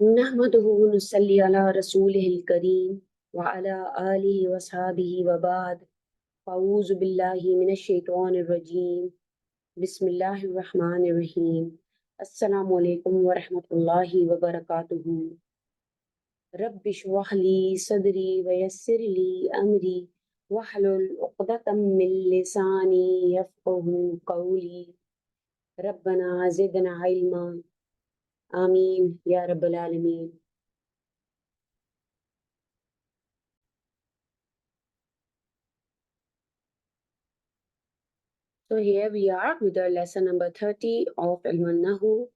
नहमदुहु व नुसल्ली अला रसूलिहिल करीम व अला आलिहि व सहाबिहि व बाद फ़अऊज़ु बिल्लाहि मिनश शैतानिर रजीम बिस्मिल्लाहिर रहमानिर रहीम अस्सलामु अलैकुम व रहमतुल्लाहि व बरकातुहू रब्बि इश्रह ली सदरी व यस्सिर ली अमरी वहलुल उक़दतम मिन लिसानी यफ़क़हू क़ौली रब्बना ज़िदना इल्मा आमीन या रब्बल आलमीन. So here we are with our lesson number 30 of Nahu,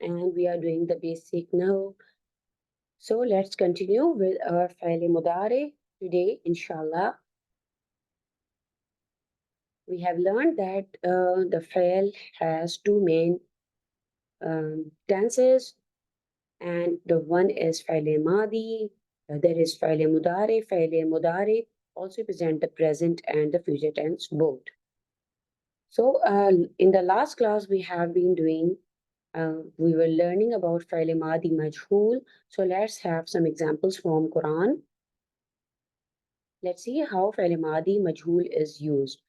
and we are doing the basic Nahu. So let's continue with our Fa'il Mudari today, inshallah. We have learned that the Fa'il has two main tenses, and the one is Fa'il Madi, the other is Fa'il Mudari. Fa'il Mudari also present the present and the future tense both. So in the last class we have been doing we were learning about Fa'il Madi Majhool. So let's have some examples from Quran. Let's see how Fa'il Madi Majhool is used.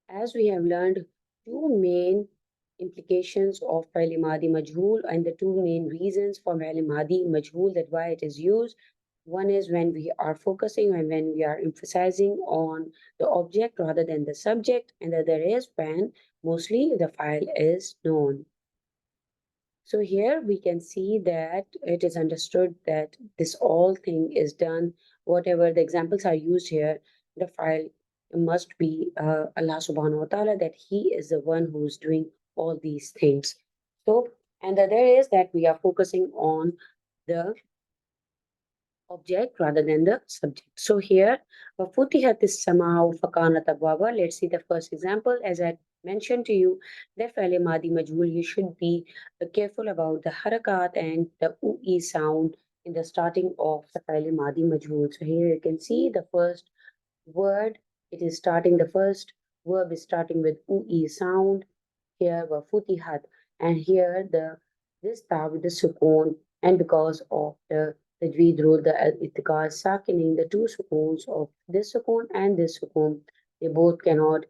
As we have learned two main implications of Fa'il Madi Majhool and the two main reasons for Fa'il Madi Majhool, that why it is used. One is when we are focusing and when we are emphasizing on the object rather than the subject, and the other is when mostly the file is known. So here we can see that it is understood that this all thing is done, whatever the examples are used here, the file must be Allah subhanahu wa ta'ala, that He is the one who is doing all these things. So, and the other is that we are focusing on the object rather than the subject. So here, وَفُتِحَتِ السَّمَاءُ فَكَانَتْ أَبْوَابًا. Let's see the first example. As I mentioned to you, that فعل ماضي majhul, you should be careful about the harakat and the ui sound in the starting of the فعل ماضي majhul. So here you can see the first word, it is starting, the first verb is starting with ui sound. Here وَفُتِحَت, and here the this ta with the sukoon, and because of the tajweed rule, the itqal sakining, the two sukoons of this sukoon and this sukoon, they both cannot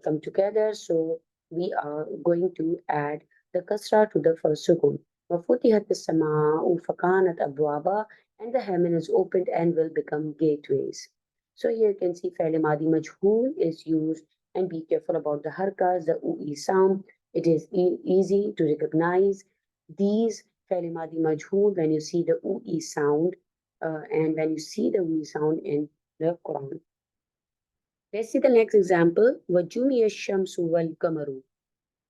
come together. So we are going to add the kasra to the first sukoon. وَفُتِحَتِ السَّمَاءُ فَكَانَتْ أَبْوَابًا, and the heaven is opened and will become gateways. So here you can see فعل ماضي majhool is used, and be careful about the harkas, the ui sound. It is easy to recognize these فعل ماضي majhool when you see the ui sound and when you see the ui sound in the Quran. Let's see the next example. وَجُمِيَ الشَّمْسُ وَالْقَمَرُ.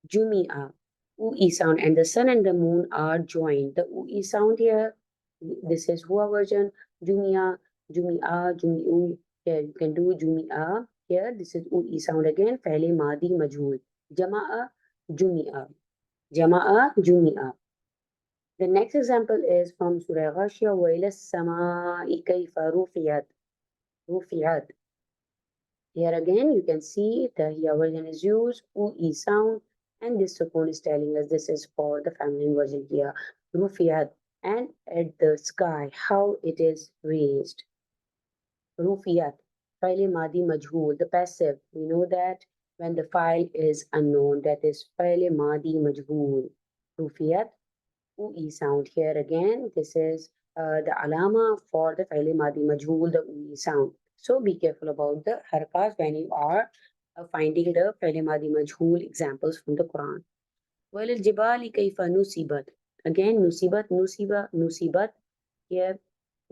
Jumia, ui sound, and the sun and the moon are joined. The ui sound here, this is hua version. Jumia, jumia, jumiu. Here you can do jumia. Here this is ui sound again. Fa'il madi majhul. Jama'a, jumia. Jama'a, jumia. The next example is from Surah Ghashiyah. وَإِلَى السَّمَاءِ كَيْفَ رُفِعَتْ. رُفِعَتْ. Here again, you can see the here version is used, ui sound, and this sukoon is telling us this is for the feminine version here, rufiyat, and at the sky, how it is raised. Rufiyat, file madi majhul, the passive. We know that when the file is unknown, that is file madi majhul. Rufiyat, ui sound. Here again, this is the alama for the file madi majhul, the ui sound. So be careful about the harakas when you are finding the file madi majhul examples from the Quran. وَلِلْجِبَالِ كَيْفَ نُصِبَتْ. Again, nusibat, nusiba, nusibat. Here,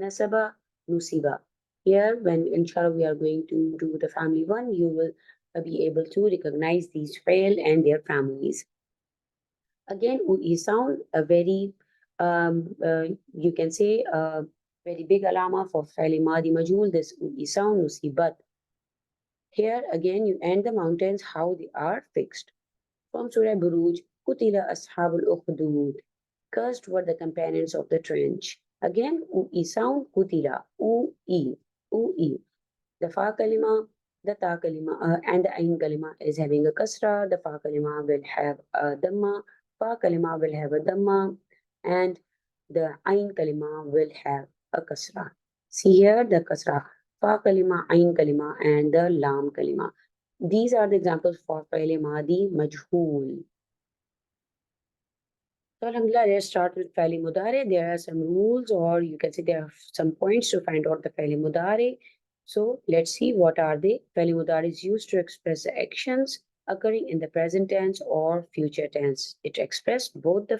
nasaba, nusiba. Here, when inshallah we are going to do the family one, you will be able to recognize these fail and their families. Again, ui sound a very, you can say, a very big alama for faili madi majhul, this ui sound, nusibat. Here, again, you end the mountains, how they are fixed. From Surah Buruj, Kutila Ashabul Ukhdud. Cursed were the companions of the trench. Again, ui sound, Kutila, ui, ui. The fa kalima, the ta kalima, and the ain kalima is having a kasra. The fa kalima will have a dhamma, fa kalima will have a dhamma, and the ain kalima will have a kasra. See here the kasra, fa kalima, ain kalima, and the lam kalima. These are the examples for fi'l madi majhool. So alhamdulillah, let's start with fi'l mudari. There are some rules, or you can say there are some points to find out the fi'l mudari. So let's see what are they. Fi'l mudari is used to express the actions occurring in the present tense or future tense. It expresses both the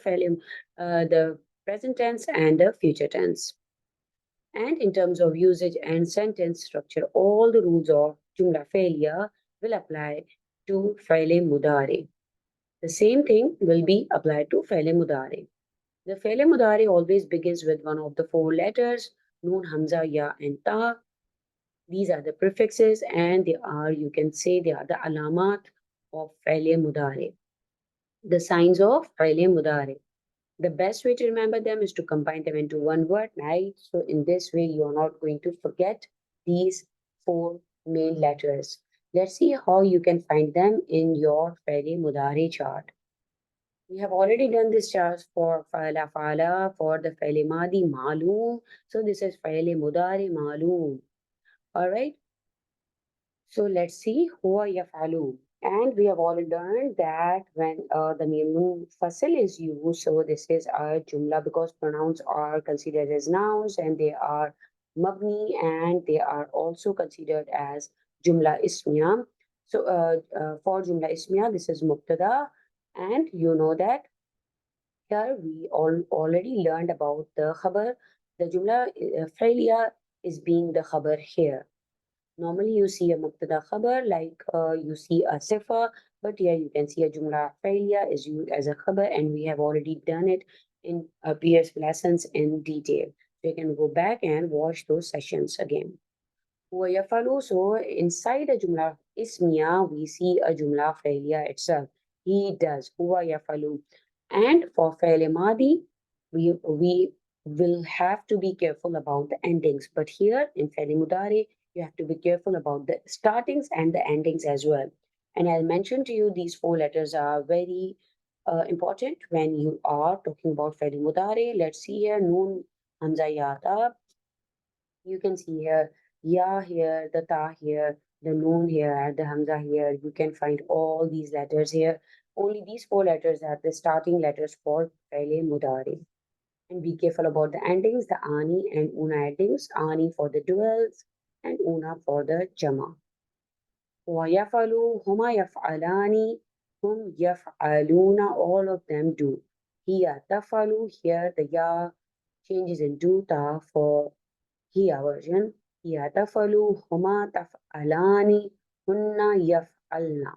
present tense and the future tense. And in terms of usage and sentence structure, all the rules of jumla failure will apply to fi'l mudari. The same thing will be applied to fi'l mudari. The fi'l mudari always begins with one of the four letters, noon, hamza, ya, and ta. These are the prefixes, and they are, you can say, they are the alamat of fi'l mudari. The signs of fi'l mudari. The best way to remember them is to combine them into one word, right? So in this way, you are not going to forget these four main letters. Let's see how you can find them in your fi'l mudari chart. We have already done this chart for fa'ala fa'ala, for the fa'il madi ma'loom. So this is fa'il mudari ma'loom. All right. So let's see huwa yaf'alu. And we have already learned that when the mim fasil is used, so this is a jumla because pronouns are considered as nouns and they are mabni and they are also considered as jumla ismiya. So for jumla ismiya, this is mubtada, and you know that here we already learned about the khabar. The jumla failure is being the khabar here. Normally you see a mubtada khabar like you see a sifa, but here you can see a jumla failure is used as a khabar, and we have already done it in previous lessons in detail. So you can go back and watch those sessions again. ويفعل, so inside a jumla ismiya we see a jumla failure itself. He does. هو يفعل. And for fi'l madi, we will have to be careful about the endings. But here in fi'l mudari, you have to be careful about the startings and the endings as well. And I'll mention to you these four letters are very important when you are talking about fi'l mudari. Let's see here, noon, hamza, ya, ta. You can see here, ya here, the ta here, the noon here, the hamza here. You can find all these letters here. Only these four letters are the starting letters for fi'l mudari. And be careful about the endings, the ani and una endings. Ani for the duals and una for the jama. ويفعل, هما يفعلان, هم يفعلون, all of them do. هي تفعل, here the ya changes into ta for هي version. هي تفعل, هما تفعلان, هن يفعلن.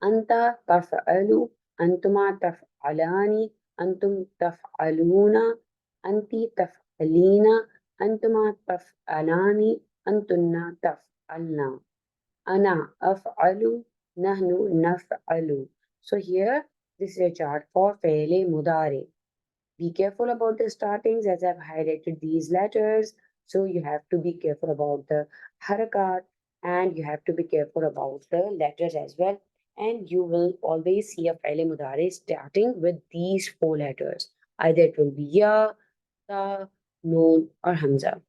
أنت تفعل, أنتما تفعلان, أنتم تفعلون, أنت تفعلين, أنتما تفعلان, أنتن تفعلن. أنا أفعل, نحن نفعل. So here, this is a chart for فعل مضارع. Be careful about the startings as I've highlighted these letters. So you have to be careful about the harakat and you have to be careful about the letters as well. And you will always see a fi'l mudari starting with these four letters. Either it will be ya, ta, noon, or hamza.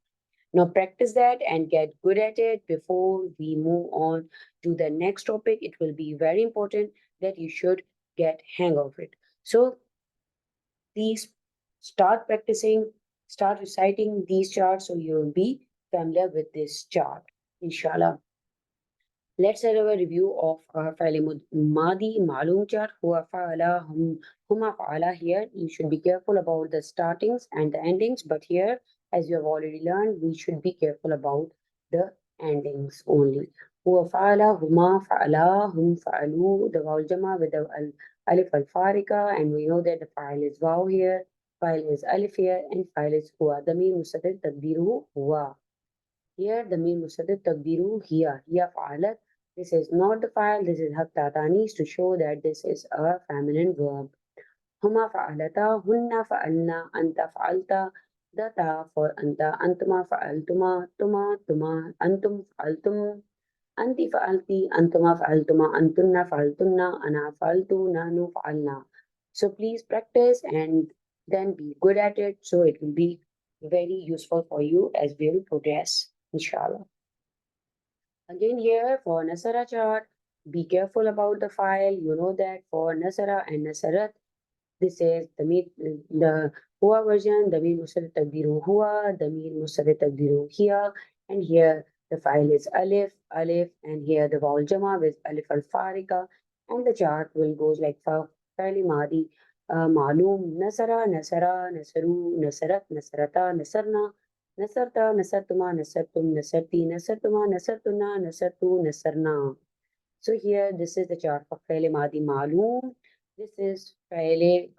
Now practice that and get good at it before we move on to the next topic. It will be very important that you should get hang of it. So please start practicing, start reciting these charts so you will be familiar with this chart, inshallah. Let's have a review of فعل ماضي معلوم chart. هو فعل هما فعل. Here you should be careful about the startings and the endings, but here as you have already learned we should be careful about the endings only. هو فعل, هما فعلا, هم فعلوا, the vowel jama with the alif al farika, and we know that the file is wow here, file is alif here, and file is huwa. The mean mustatir tadbiruhu huwa. Here the mean mustatir tadbiruhu hiya. Hiya fa'alat. This is not the file, this is haq tatanis to show that this is a feminine verb. Huma fa'alata, hunna fa'alna, anta fa'alta, the ta for anta, antuma fa'altuma, tuma, tuma, antum fa'altum, anti fa'alti, antuma fa'altuma, antunna fa'altunna, ana fa'altu, nanu fa'alna. So please practice and then be good at it. So it will be very useful for you as we will progress, inshallah. Again, here for Nasara chart, be careful about the file. You know that for Nasara and Nasarat, this is the Hua version, Damir Musarrid Taqdiru Hua, Damir Musarrid Taqdiru Hiya, and here the file is Alif, Alif, and here the vowel Jama with Alif al Farika, and the chart will goes like Fa'ili Madi, Ma'lum, Nasara, Nasara, Nasaru, Nasarat, Nasarata, Nasarna, Nasarta, Nasartuma, Nasartum, Nasarti, Nasartuma, Nasartuna, Nasartu, Nasarna. So here, this is the chart for Fa'ili Madi Ma'lum. This is Fa'ili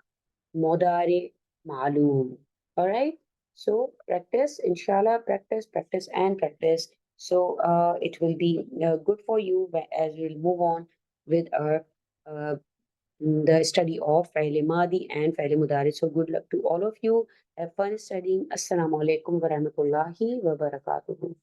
Modari Ma'loom. All right. So practice, inshallah, practice, practice, and practice. So it will be good for you as we'll move on with our the study of Fa'il Madi and Fa'il Mudari. So good luck to all of you. Have fun studying. Assalamu alaikum wa rahmatullahi wa barakatuhu.